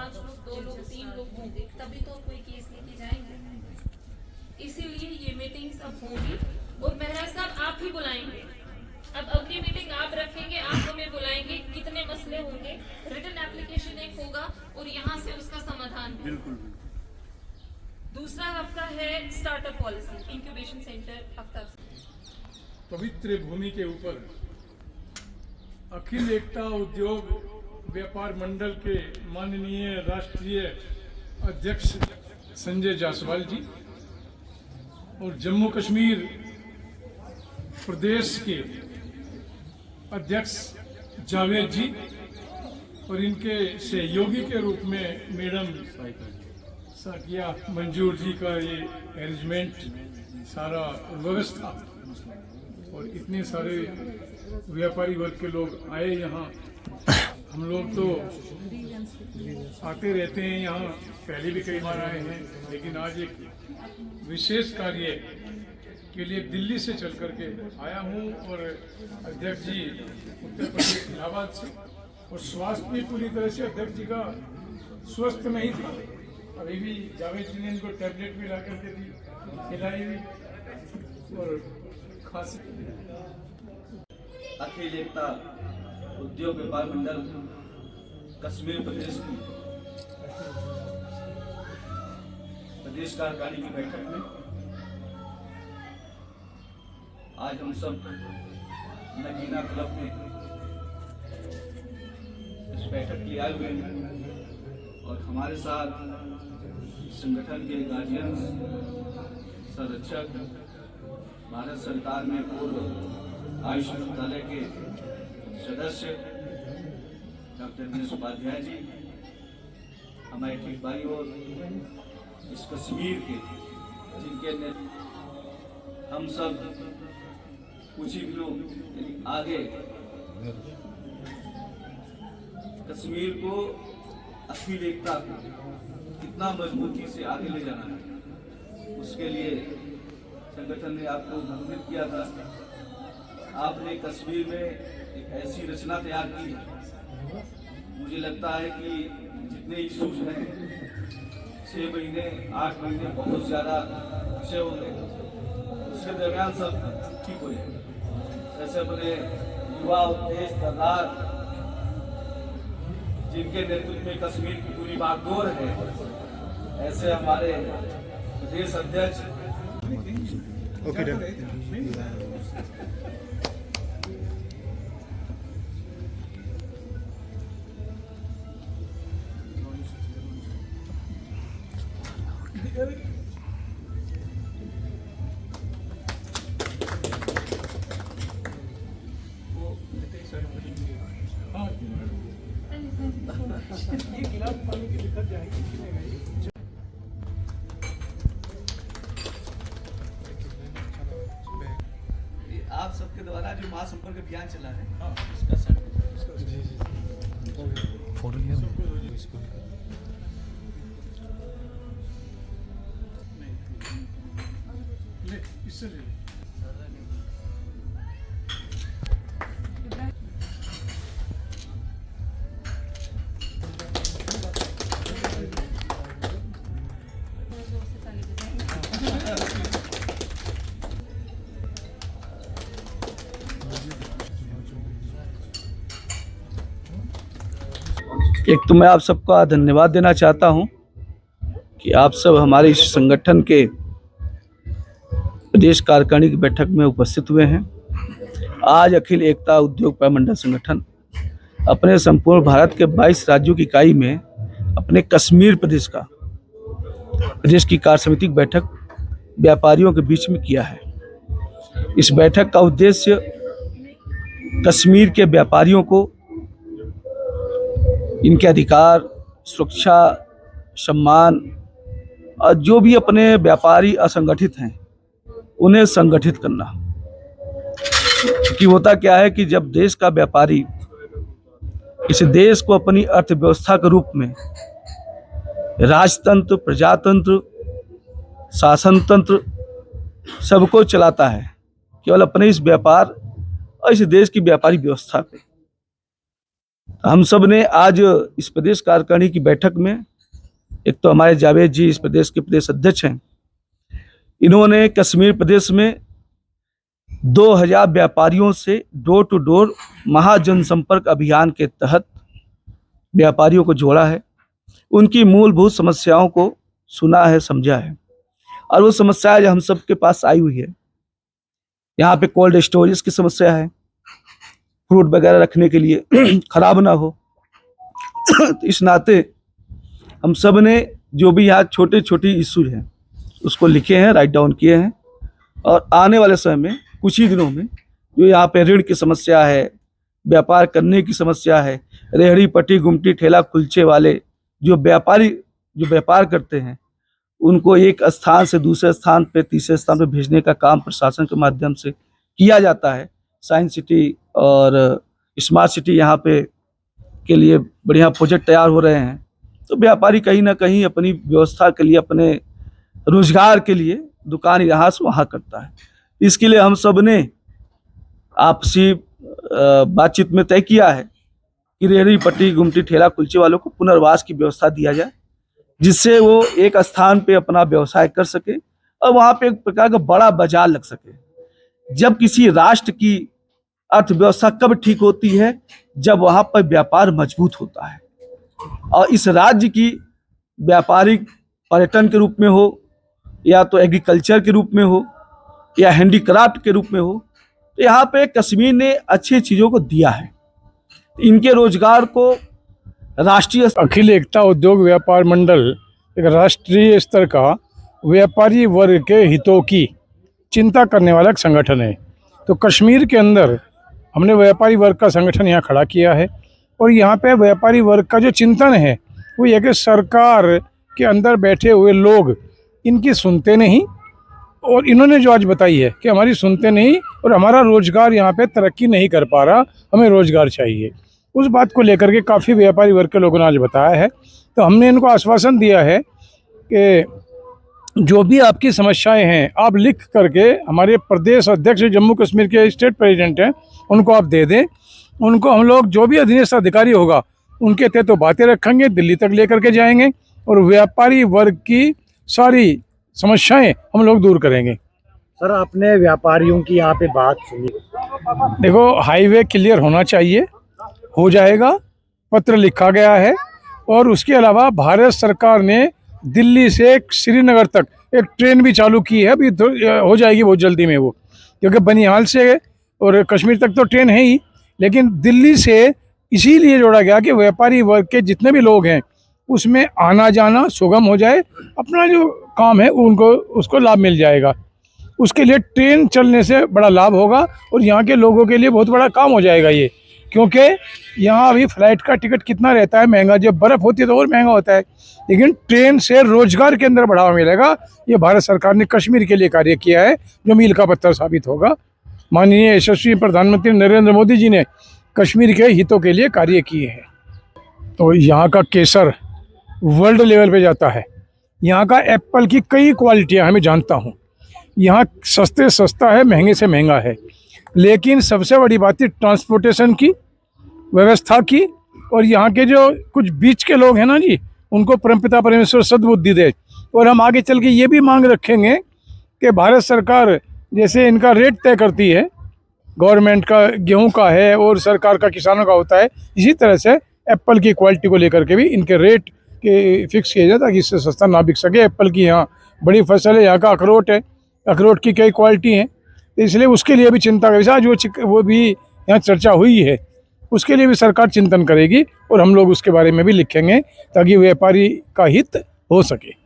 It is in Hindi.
5 लोग, 2 लोग, 3 लोग होंगे, तभी तो कोई केस लेके जाएंगे। इसीलिए ये मीटिंग्स अब होंगी और महाराज साहब आप ही बुलाएंगे। अब अगली मीटिंग आप रखेंगे, आप हमें बुलाएंगे, कितने मसले होंगे, रिटन एप्लीकेशन एक होगा और यहाँ से उसका समाधान। बिल्कुल। दूसरा आपका है startup policy, incubation centre. Aftab पवित्र भूमि के ऊपर अखिल एकता उद्योग व्यापार मंडल के माननीय राष्ट्रीय अध्यक्ष संजय जायसवाल जी और जम्मू कश्मीर प्रदेश के अध्यक्ष जावेद जी और इनके सहयोगी के रूप में मैडम साकिया मंजूर जी का ये अरेंजमेंट, सारा व्यवस्था और इतने सारे व्यापारी वर्ग के लोग आए यहाँ। हम लोग तो आते रहते हैं यहाँ, पहले भी कई बार आए हैं, लेकिन आज एक विशेष कार्य के लिए दिल्ली से चल करके आया हूँ और अध्यक्ष जी उत्तर प्रदेश इलाहाबाद से, और स्वास्थ्य भी पूरी तरह से अध्यक्ष जी का स्वस्थ नहीं था। अभी भी जावेद जी ने इनको टैबलेट भी ला करके दी, खिलाई भी, और खांसी। अखिल एकता उद्योग व्यापार मंडल कश्मीर प्रदेश की प्रदेश कार्यकारिणी की बैठक में आज हम सब नगीना क्लब में इस बैठक के लिए आए हुए हैं और हमारे साथ संगठन के गार्जियंस, संरक्षक, भारत सरकार में पूर्व आयुष मंत्रालय के सदस्य डॉक्टर दिनेश उपाध्याय जी, हमारे ठीक भाई और इस कश्मीर के जिनके हम सब कुछ ही लोग आगे कश्मीर को अखिल एकता को कितना मजबूती से आगे ले जाना है, उसके लिए संगठन ने आपको भ्रमित किया था। आपने कश्मीर में एक ऐसी रचना तैयार की है, मुझे लगता है कि जितने इशूज हैं 6 महीने 8 महीने बहुत ज़्यादा विषय हो गए, उसके दरमियान सब ठीक हो जाए। जैसे अपने युवा उत्तेज सरदार जिनके नेतृत्व में कश्मीर की पूरी बागडोर है, ऐसे हमारे प्रदेश अध्यक्ष आप सबके द्वारा जो महासंपर्क अभियान चला है, उसका इससे ले एक तो मैं आप सबका धन्यवाद देना चाहता हूं कि आप सब हमारे इस संगठन के प्रदेश कार्यकारिणी की बैठक में उपस्थित हुए हैं। आज अखिल एकता उद्योग व्यापार मंडल संगठन अपने संपूर्ण भारत के 22 राज्यों की इकाई में अपने कश्मीर प्रदेश की कार्य समिति की बैठक व्यापारियों के बीच में किया है। इस बैठक का उद्देश्य कश्मीर के व्यापारियों को इनके अधिकार, सुरक्षा, सम्मान और जो भी अपने व्यापारी असंगठित हैं उन्हें संगठित करना। क्योंकि होता क्या है कि जब देश का व्यापारी इस देश को अपनी अर्थव्यवस्था के रूप में राजतंत्र, प्रजातंत्र, शासन तंत्र सबको चलाता है केवल अपने इस व्यापार और इस देश की व्यापारी व्यवस्था पे, हम सब ने आज इस प्रदेश कार्यकारिणी की बैठक में, एक तो हमारे जावेद जी इस प्रदेश के प्रदेश अध्यक्ष हैं, इन्होंने कश्मीर प्रदेश में 2000 व्यापारियों से डोर टू डोर महाजनसंपर्क अभियान के तहत व्यापारियों को जोड़ा है, उनकी मूलभूत समस्याओं को सुना है, समझा है, और वो समस्या जो हम सबके पास आई हुई है, यहाँ पे कोल्ड स्टोरेज की समस्या है, फ्रूट वगैरह रखने के लिए खराब ना हो। तो इस नाते हम सब ने जो भी यहाँ छोटे छोटे इशू हैं उसको लिखे हैं, राइट डाउन किए हैं, और आने वाले समय में कुछ ही दिनों में जो यहाँ पे ऋण की समस्या है, व्यापार करने की समस्या है, रेहड़ी पट्टी गुमटी ठेला कुलचे वाले जो व्यापारी जो व्यापार करते हैं उनको एक स्थान से दूसरे स्थान पे तीसरे स्थान पे भेजने का काम प्रशासन के माध्यम से किया जाता है। साइंस सिटी और स्मार्ट सिटी यहाँ पे के लिए बढ़िया प्रोजेक्ट तैयार हो रहे हैं, तो व्यापारी कहीं ना कहीं अपनी व्यवस्था के लिए, अपने रोजगार के लिए दुकान यहाँ से वहाँ करता है। इसके लिए हम सब ने आपसी बातचीत में तय किया है कि रेहड़ी पट्टी गुमटी ठेला कुलचे वालों को पुनर्वास की व्यवस्था दिया जाए, जिससे वो एक स्थान पे अपना व्यवसाय कर सके और वहाँ पे एक प्रकार का बड़ा बाजार लग सके। जब किसी राष्ट्र की अर्थव्यवस्था कब ठीक होती है, जब वहाँ पर व्यापार मजबूत होता है, और इस राज्य की व्यापारिक पर्यटन के रूप में हो, या तो एग्रीकल्चर के रूप में हो, या हैंडीक्राफ्ट के रूप में हो, तो यहाँ पे कश्मीर ने अच्छी चीज़ों को दिया है। इनके रोजगार को राष्ट्रीय अखिल एकता उद्योग व्यापार मंडल एक राष्ट्रीय स्तर का व्यापारी वर्ग के हितों की चिंता करने वाला एक संगठन है। तो कश्मीर के अंदर हमने व्यापारी वर्ग का संगठन यहाँ खड़ा किया है, और यहाँ पे व्यापारी वर्ग का जो चिंतन है वो यह कि सरकार के अंदर बैठे हुए लोग इनकी सुनते नहीं, और इन्होंने जो आज बताई है कि हमारी सुनते नहीं और हमारा रोजगार यहाँ पे तरक्की नहीं कर पा रहा, हमें रोजगार चाहिए, उस बात को लेकर के काफ़ी व्यापारी वर्ग के लोगों ने आज बताया है। तो हमने इनको आश्वासन दिया है कि जो भी आपकी समस्याएं हैं आप लिख करके हमारे प्रदेश अध्यक्ष जम्मू कश्मीर के स्टेट प्रेसिडेंट हैं उनको आप दे दें। उनको हम लोग जो भी अधीनस्थ अधिकारी होगा उनके तहत तो बातें रखेंगे, दिल्ली तक लेकर के जाएंगे, और व्यापारी वर्ग की सारी समस्याएं हम लोग दूर करेंगे। सर, आपने व्यापारियों की यहाँ पे बात सुनी? देखो, हाईवे क्लियर होना चाहिए, हो जाएगा, पत्र लिखा गया है, और उसके अलावा भारत सरकार ने दिल्ली से श्रीनगर तक एक ट्रेन भी चालू की है, अभी हो जाएगी बहुत जल्दी में वो, क्योंकि बनिहाल से और कश्मीर तक तो ट्रेन है ही, लेकिन दिल्ली से इसीलिए जोड़ा गया कि व्यापारी वर्ग के जितने भी लोग हैं उसमें आना जाना सुगम हो जाए, अपना जो काम है उनको उसको लाभ मिल जाएगा। उसके लिए ट्रेन चलने से बड़ा लाभ होगा, और यहाँ के लोगों के लिए बहुत बड़ा काम हो जाएगा ये, क्योंकि यहाँ अभी फ्लाइट का टिकट कितना रहता है महंगा, जब बर्फ़ होती है तो और महंगा होता है, लेकिन ट्रेन से रोजगार के अंदर बढ़ावा मिलेगा। ये भारत सरकार ने कश्मीर के लिए कार्य किया है जो मील का पत्थर साबित होगा। माननीय यशस्वी प्रधानमंत्री नरेंद्र मोदी जी ने कश्मीर के हितों के लिए कार्य किए हैं। तो यहाँ का केसर वर्ल्ड लेवल पे जाता है, यहाँ का एप्पल की कई क्वालिटियाँ हमें जानता हूँ, यहाँ सस्ते सस्ता है, महंगे से महंगा है, लेकिन सबसे बड़ी बात है ट्रांसपोर्टेशन की व्यवस्था की, और यहाँ के जो कुछ बीच के लोग हैं ना जी, उनको परमपिता परमेश्वर सद्बुद्धि दे। और हम आगे चल के ये भी मांग रखेंगे कि भारत सरकार जैसे इनका रेट तय करती है, गवर्नमेंट का गेहूं का है और सरकार का किसानों का होता है, इसी तरह से एप्पल की क्वालिटी को लेकर के भी इनके रेट के फिक्स किया जाए ताकि इससे सस्ता ना बिक सके। एप्पल की यहाँ बड़ी फसल है, यहाँ का अखरोट है, अखरोट की कई क्वालिटी हैं, इसलिए उसके लिए भी चिंता का विषय आज वो भी यहाँ चर्चा हुई है, उसके लिए भी सरकार चिंतन करेगी, और हम लोग उसके बारे में भी लिखेंगे ताकि व्यापारी का हित हो सके।